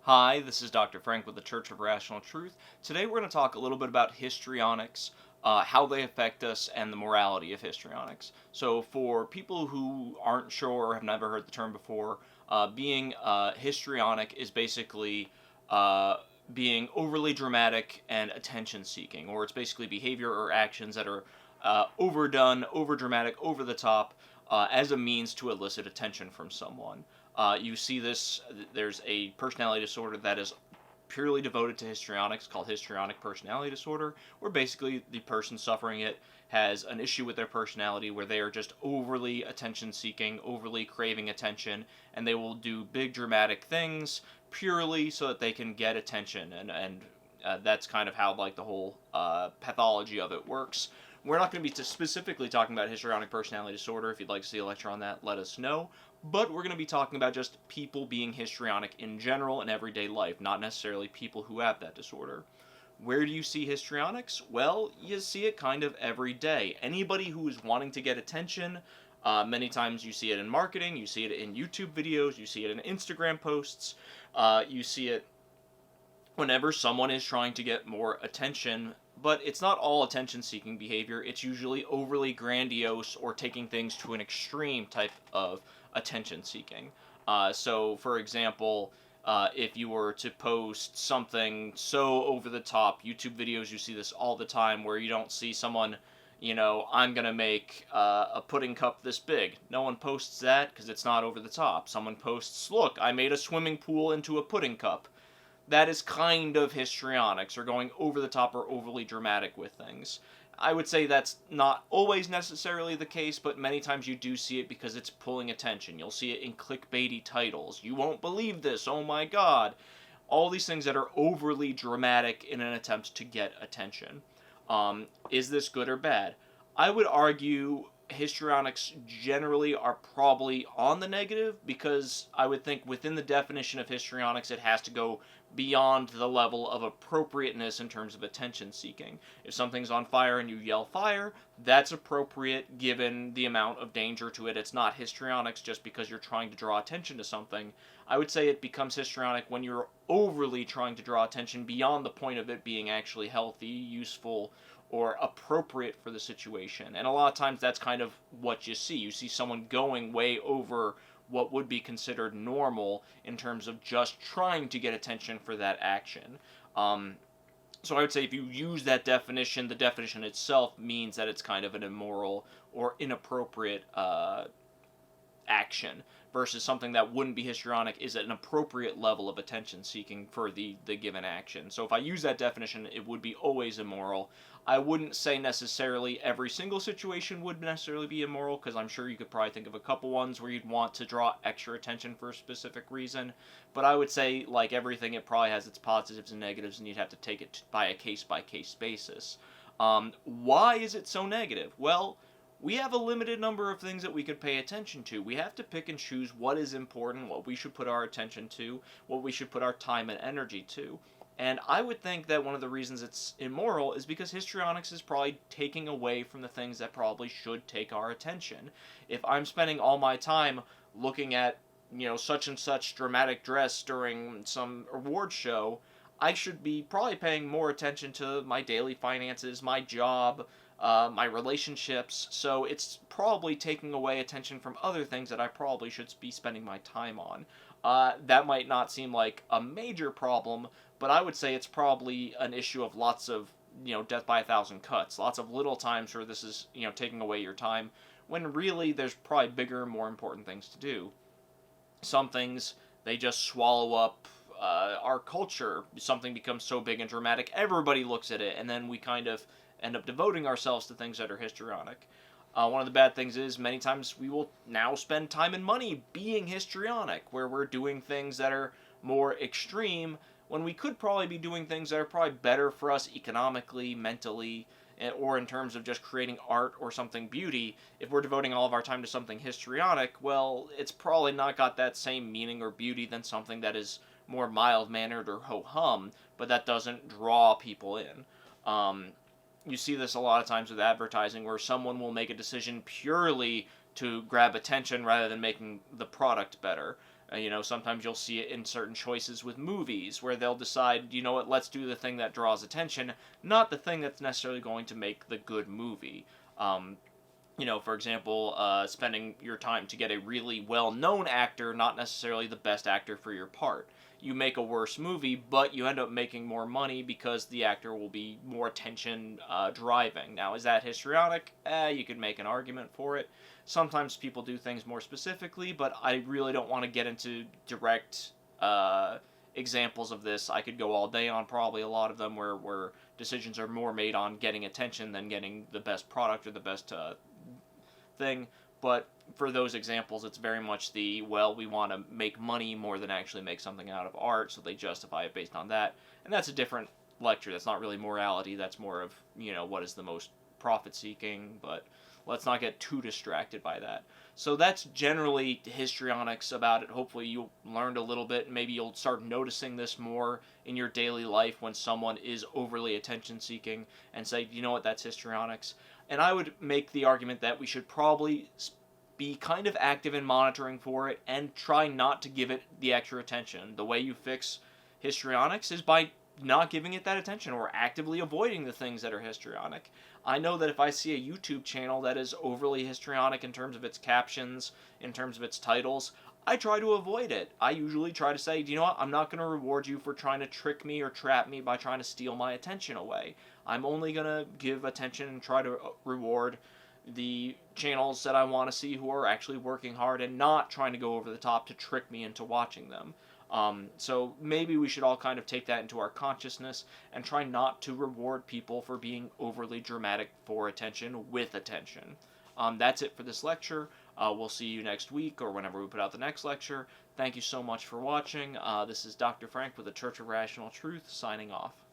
Hi, this is Dr. Frank with the Church of Rational Truth. Today we're going to talk a little bit about histrionics, how they affect us, and the morality of histrionics. So, for people who aren't sure or have never heard the term before, being histrionic is basically uh, being overly dramatic and attention seeking, or it's basically behavior or actions that are overdone, over dramatic, over the top, as a means to elicit attention from someone. You see this, there's a personality disorder that is purely devoted to histrionics called histrionic personality disorder, where basically the person suffering it has an issue with their personality where they are just overly attention seeking, overly craving attention, and they will do big dramatic things purely so that they can get attention. And that's kind of how like the whole pathology of it works. We're not going to be specifically talking about histrionic personality disorder. If you'd like to see a lecture on that, let us know. But we're going to be talking about just people being histrionic in general in everyday life, not necessarily people who have that disorder. Where do you see histrionics? Well, you see it kind of every day. Anybody who is wanting to get attention, many times you see it in marketing, you see it in YouTube videos, you see it in Instagram posts, you see it whenever someone is trying to get more attention. But it's not all attention seeking behavior, it's usually overly grandiose or taking things to an extreme type of attention seeking. So, for example, if you were to post something so over the top, YouTube videos, you see this all the time where you don't see someone, I'm going to make a pudding cup this big. No one posts that because it's not over the top. Someone posts, look, I made a swimming pool into a pudding cup. That is kind of histrionics, or going over the top or overly dramatic with things. I would say that's not always necessarily the case, but many times you do see it because it's pulling attention. You'll see it in clickbaity titles. You won't believe this, oh my god. All these things that are overly dramatic in an attempt to get attention. Is this good or bad? I would argue histrionics generally are probably on the negative, because I would think within the definition of histrionics it has to go beyond the level of appropriateness in terms of attention seeking. If something's on fire and you yell fire, that's appropriate given the amount of danger to it. It's not histrionics just because you're trying to draw attention to something. I would say it becomes histrionic when you're overly trying to draw attention beyond the point of it being actually healthy, useful, or appropriate for the situation. And a lot of times that's kind of what you see. You see someone going way over what would be considered normal in terms of just trying to get attention for that action. So I would say if you use that definition, the definition itself means that it's kind of an immoral or inappropriate action, versus something that wouldn't be histrionic is at an appropriate level of attention seeking for the given action. So if I use that definition, it would be always immoral. I wouldn't say necessarily every single situation would necessarily be immoral, because I'm sure you could probably think of a couple ones where you'd want to draw extra attention for a specific reason. But I would say, like everything, it probably has its positives and negatives, and you'd have to take it by a case-by-case basis. Why is it so negative? Well, we have a limited number of things that we could pay attention to. We have to pick and choose what is important, what we should put our attention to, what we should put our time and energy to. And I would think that one of the reasons it's immoral is because histrionics is probably taking away from the things that probably should take our attention. If I'm spending all my time looking at, such and such dramatic dress during some award show, I should be probably paying more attention to my daily finances, my job, my relationships. So it's probably taking away attention from other things that I probably should be spending my time on. That might not seem like a major problem, but I would say it's probably an issue of lots of, death by a thousand cuts. Lots of little times where this is, taking away your time, when really there's probably bigger, more important things to do. Some things, they just swallow up our culture. Something becomes so big and dramatic, everybody looks at it, and then we kind of end up devoting ourselves to things that are histrionic. One of the bad things is many times we will now spend time and money being histrionic, where we're doing things that are more extreme when we could probably be doing things that are probably better for us economically, mentally, or in terms of just creating art or something beauty. If we're devoting all of our time to something histrionic, well, it's probably not got that same meaning or beauty than something that is more mild-mannered or ho-hum, but that doesn't draw people in. You see this a lot of times with advertising, where someone will make a decision purely to grab attention rather than making the product better. Sometimes you'll see it in certain choices with movies where they'll decide, you know what, let's do the thing that draws attention, not the thing that's necessarily going to make the good movie. Um, for example, spending your time to get a really well-known actor, not necessarily the best actor for your part. You make a worse movie, but you end up making more money because the actor will be more attention driving. Now, is that histrionic? You could make an argument for it. Sometimes people do things more specifically, but I really don't want to get into direct examples of this. I could go all day on probably a lot of them where decisions are more made on getting attention than getting the best product or the best thing. But for those examples, it's very much we want to make money more than actually make something out of art, so they justify it based on that. And that's a different lecture. That's not really morality. That's more of, what is the most profit-seeking, but let's not get too distracted by that. So that's generally histrionics about it. Hopefully you learned a little bit. Maybe you'll start noticing this more in your daily life when someone is overly attention-seeking and say, you know what, that's histrionics. And I would make the argument that we should probably be kind of active in monitoring for it and try not to give it the extra attention. The way you fix histrionics is by not giving it that attention or actively avoiding the things that are histrionic. I know that if I see a YouTube channel that is overly histrionic in terms of its captions, in terms of its titles, I try to avoid it. I usually try to say, you know what, I'm not going to reward you for trying to trick me or trap me by trying to steal my attention away. I'm only going to give attention and try to reward the channels that I want to see who are actually working hard and not trying to go over the top to trick me into watching them. So maybe we should all kind of take that into our consciousness and try not to reward people for being overly dramatic for attention with attention. That's it for this lecture. We'll see you next week or whenever we put out the next lecture. Thank you so much for watching. This is Dr. Frank with the Church of Rational Truth signing off.